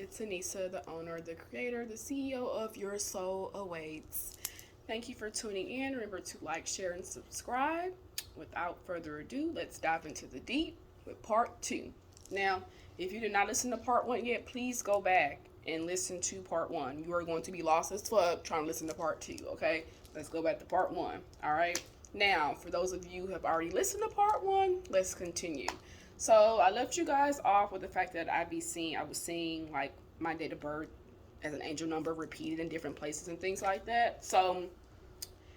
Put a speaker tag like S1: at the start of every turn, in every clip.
S1: It's Anisa, the owner, the creator, the CEO of Your Soul Awaits. Thank you for tuning in. Remember to like, share, and subscribe. Without further ado, let's dive into the deep with part two. Now, if you did not listen to part one yet, please go back and listen to part one. You are going to be lost as fuck trying to listen to part two, okay? Let's go back to part one, all right? Now, for those of you who have already listened to part one, let's continue. So I left you guys off with the fact that I was seeing like my date of birth as an angel number repeated in different places and things like that. So,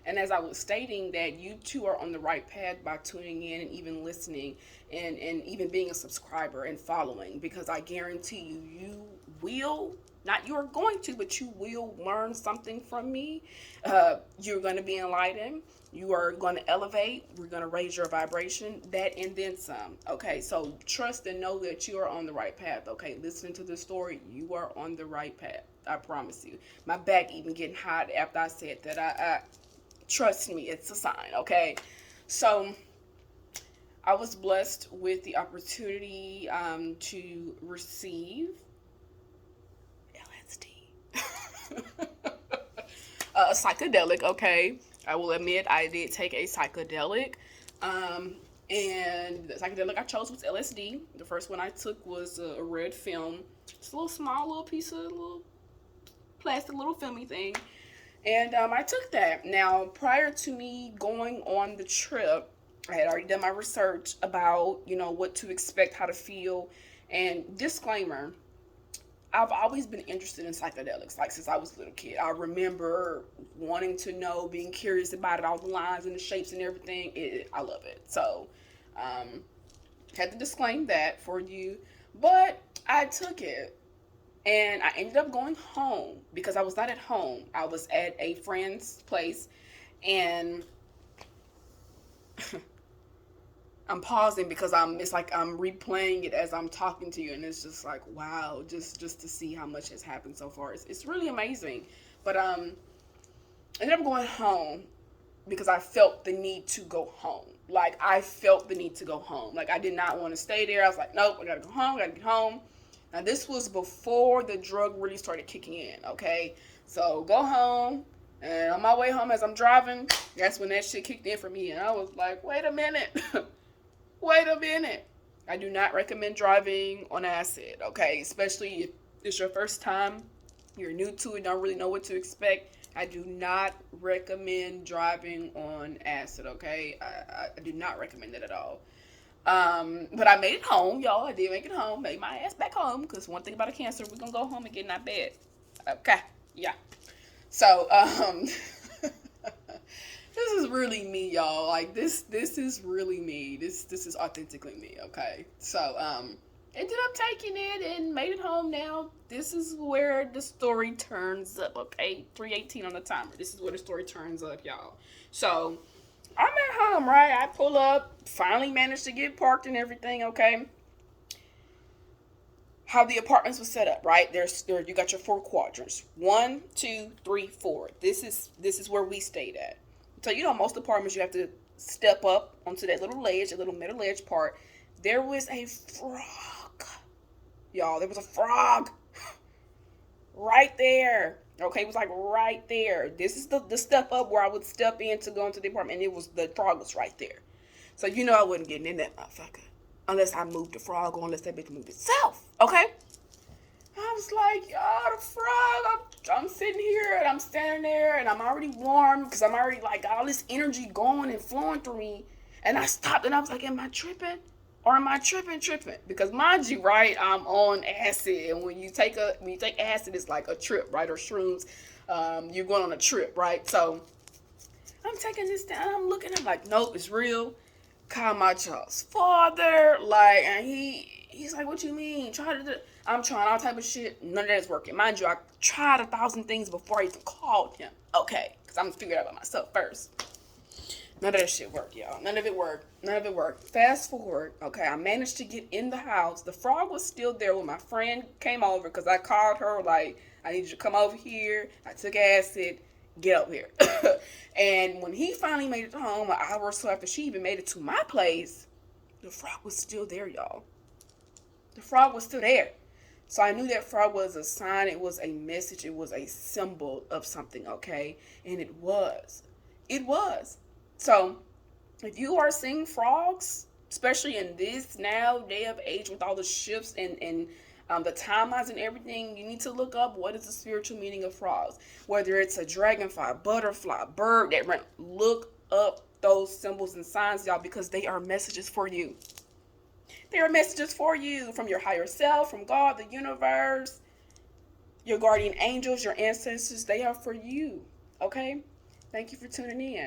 S1: and as I was stating that you two are on the right path by tuning in and even listening and even being a subscriber and following, because I guarantee you, you will, not you are going to, but you will learn something from me. You're going to be enlightened. You are going to elevate. We're going to raise your vibration, that and then some. Okay, so trust and know that you are on the right path. Okay, listening to this story, you are on the right path. I promise you. My back even getting hot after I said that. I trust me, it's a sign. Okay, so I was blessed with the opportunity to receive LSD, a psychedelic. Okay, I will admit I did take a psychedelic. And the psychedelic I chose was LSD. The first one I took was a red film. It's a little small, little piece of little plastic, little filmy thing. And I took that. Now, prior to me going on the trip, I had already done my research about, what to expect, how to feel. And disclaimer, I've always been interested in psychedelics, like since I was a little kid. I remember wanting to know, being curious about it, all the lines and the shapes and everything. I love it. So, had to disclaim that for you. But I took it. And I ended up going home because I was not at home. I was at a friend's place. And I'm pausing because it's like I'm replaying it as I'm talking to you, and it's just like, wow, just to see how much has happened so far. It's really amazing. But I ended up going home because I felt the need to go home. Like, I felt the need to go home. Like, I did not want to stay there. I was like, nope, I gotta go home, I gotta get home. Now, this was before the drug really started kicking in, okay? So, go home, and on my way home as I'm driving, that's when that shit kicked in for me. And I was like, wait a minute. Wait a minute. I do not recommend driving on acid, okay? Especially if it's your first time, you're new to it, don't really know what to expect. I do not recommend driving on acid, okay? I do not recommend it at all. But I made it home, y'all. I did make it home. Made my ass back home. Because one thing about a cancer, we're going to go home and get in our bed. Okay. Yeah. So, this is really me, y'all. Like, this is really me. This is authentically me, okay? So, ended up taking it and made it home now. This is where the story turns up, okay? 3:18 on the timer. This is where the story turns up, y'all. So, I'm at home, right? I pull up, finally managed to get parked and everything, okay? How the apartments were set up, right? You got your 4 quadrants. 1, 2, 3, 4. This is where we stayed at. So most apartments you have to step up onto that little ledge, that little middle ledge part. There was a frog. Y'all, there was a frog. Right there. Okay, it was like right there. This is the step up where I would step in to go into the apartment, and the frog was right there. So I wasn't getting in that motherfucker unless I moved the frog or unless that bitch moved itself. Okay? I was like, the frog. I'm sitting here and I'm standing there and I'm already warm because I'm already like got all this energy going and flowing through me. And I stopped and I was like, am I tripping? Or am I tripping? Because mind you, right, I'm on acid. And when you take acid, it's like a trip, right? Or shrooms. You're going on a trip, right? So I'm taking this down. I'm looking. I'm like, nope, it's real. Call my child's father. Like, and he's like, what you mean? I'm trying all type of shit. None of that is working. Mind you, I tried 1,000 things before I even called him. Okay, because I'm figuring it out by myself first. None of that shit worked, y'all. None of it worked. Fast forward, okay, I managed to get in the house. The frog was still there when my friend came over because I called her, like, I need you to come over here. I took acid. Get up here. And when he finally made it home, an hour or so after she even made it to my place, the frog was still there, y'all. The frog was still there. So I knew that frog was a sign, it was a message, it was a symbol of something, okay? And it was. It was. So if you are seeing frogs, especially in this now day of age with all the shifts and the timelines and everything, you need to look up what is the spiritual meaning of frogs. Whether it's a dragonfly, butterfly, bird, look up those symbols and signs, y'all, because they are messages for you. They are messages for you from your higher self, from God, the universe, your guardian angels, your ancestors. They are for you. Okay? Thank you for tuning in.